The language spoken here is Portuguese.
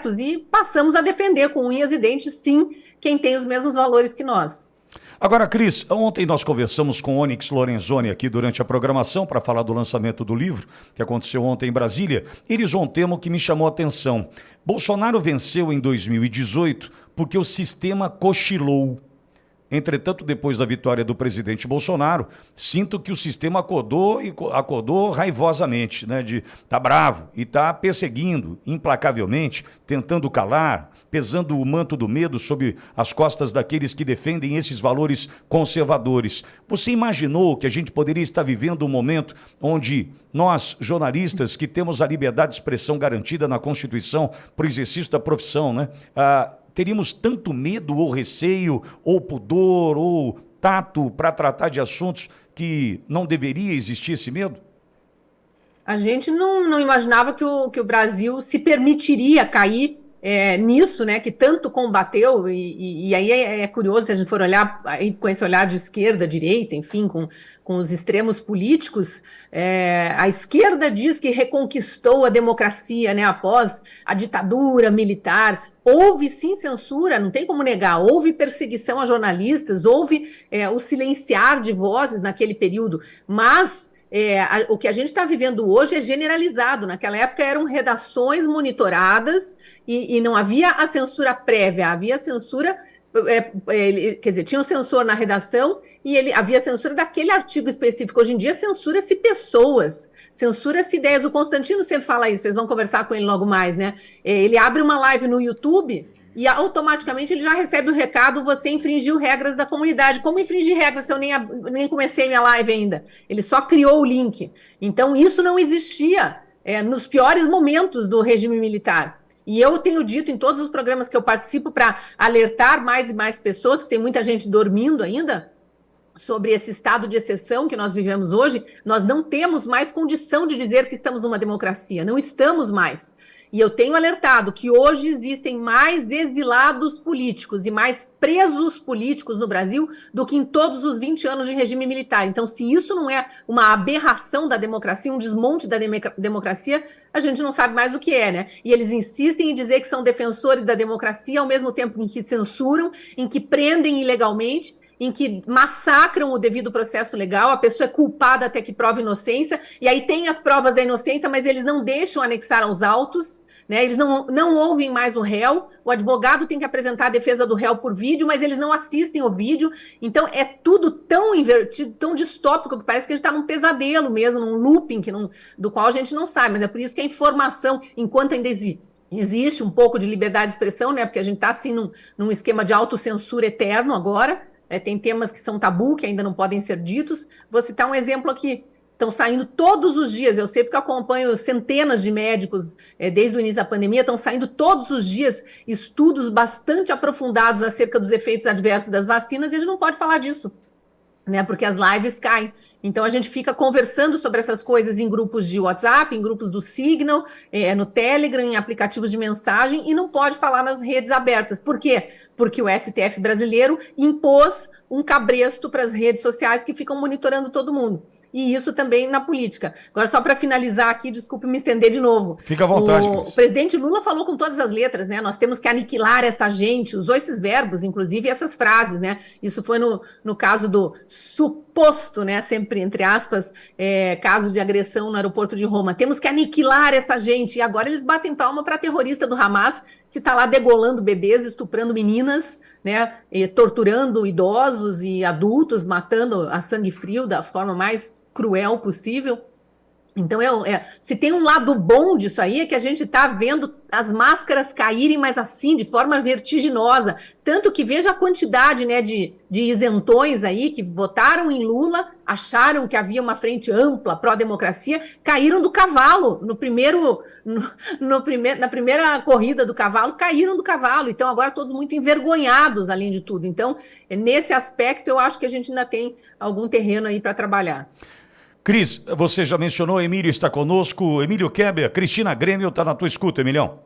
abertos e passamos a defender com unhas e dentes, sim, quem tem os mesmos valores que nós. Agora, Cris, ontem nós conversamos com Onyx Lorenzoni aqui durante a programação para falar do lançamento do livro, que aconteceu ontem em Brasília. Ele usou um termo que me chamou a atenção. Bolsonaro venceu em 2018 porque o sistema cochilou. Entretanto, depois da vitória do presidente Bolsonaro, sinto que o sistema acordou raivosamente, né? Tá bravo e tá perseguindo implacavelmente, tentando calar, pesando o manto do medo sobre as costas daqueles que defendem esses valores conservadores. Você imaginou que a gente poderia estar vivendo um momento onde nós, jornalistas, que temos a liberdade de expressão garantida na Constituição para o exercício da profissão, né? Teríamos tanto medo ou receio, ou pudor, ou tato para tratar de assuntos que não deveria existir esse medo? A gente não imaginava que o Brasil se permitiria cair nisso, né, que tanto combateu, e aí é curioso se a gente for olhar com esse olhar de esquerda, direita, enfim, com os extremos políticos, a esquerda diz que reconquistou a democracia, né, após a ditadura militar. Houve sim censura, não tem como negar, houve perseguição a jornalistas, houve o silenciar de vozes naquele período, mas o que a gente está vivendo hoje é generalizado. Naquela época eram redações monitoradas e não havia a censura prévia, havia censura, quer dizer, tinha um censor na redação e havia censura daquele artigo específico. Hoje em dia censura-se pessoas, censura-se ideias. O Constantino sempre fala isso, vocês vão conversar com ele logo mais, né? Ele abre uma live no YouTube e automaticamente ele já recebe o recado: você infringiu regras da comunidade. Como infringir regras se eu nem comecei minha live ainda? Ele só criou o link. Então isso não existia nos piores momentos do regime militar. E eu tenho dito em todos os programas que eu participo para alertar mais e mais pessoas, que tem muita gente dormindo ainda, sobre esse estado de exceção que nós vivemos hoje. Nós não temos mais condição de dizer que estamos numa democracia, não estamos mais. E eu tenho alertado que hoje existem mais exilados políticos e mais presos políticos no Brasil do que em todos os 20 anos de regime militar. Então, se isso não é uma aberração da democracia, um desmonte da democracia, a gente não sabe mais o que é, né? E eles insistem em dizer que são defensores da democracia, ao mesmo tempo em que censuram, em que prendem ilegalmente, em que massacram o devido processo legal. A pessoa é culpada até que prove inocência, e aí tem as provas da inocência, mas eles não deixam anexar aos autos, né? Eles não ouvem mais o réu, o advogado tem que apresentar a defesa do réu por vídeo, mas eles não assistem o vídeo. Então é tudo tão invertido, tão distópico, que parece que a gente está num pesadelo mesmo, num looping do qual a gente não sai. Mas é por isso que a informação, enquanto ainda existe um pouco de liberdade de expressão, né? Porque a gente está assim num esquema de autocensura eterno agora. Tem temas que são tabu, que ainda não podem ser ditos. Vou citar um exemplo aqui. Estão saindo todos os dias, eu sei porque eu acompanho centenas de médicos desde o início da pandemia, estão saindo todos os dias estudos bastante aprofundados acerca dos efeitos adversos das vacinas, e a gente não pode falar disso, né? Porque as lives caem. Então a gente fica conversando sobre essas coisas em grupos de WhatsApp, em grupos do Signal, no Telegram, em aplicativos de mensagem, e não pode falar nas redes abertas. Por quê? Porque o STF brasileiro impôs um cabresto para as redes sociais que ficam monitorando todo mundo. E isso também na política. Agora, só para finalizar aqui, desculpe me estender de novo. Fica à vontade, O presidente Lula falou com todas as letras, né? Nós temos que aniquilar essa gente, usou esses verbos, inclusive essas frases, né? Isso foi no caso do suposto, né? Sempre entre aspas, caso de agressão no aeroporto de Roma. Temos que aniquilar essa gente. E agora eles batem palma para a terrorista do Hamas, que está lá degolando bebês, estuprando meninas, né, e torturando idosos e adultos, matando a sangue frio da forma mais cruel possível. Então, se tem um lado bom disso aí, é que a gente está vendo as máscaras caírem, mas assim, de forma vertiginosa. Tanto que veja a quantidade, né, de isentões aí que votaram em Lula, acharam que havia uma frente ampla pró-democracia, caíram do cavalo. Na primeira corrida do cavalo, caíram do cavalo. Então, agora todos muito envergonhados, além de tudo. Então, nesse aspecto, eu acho que a gente ainda tem algum terreno aí para trabalhar. Cris, você já mencionou, Emílio está conosco, Emílio Keber, Cristina Grêmio está na tua escuta, Emilhão.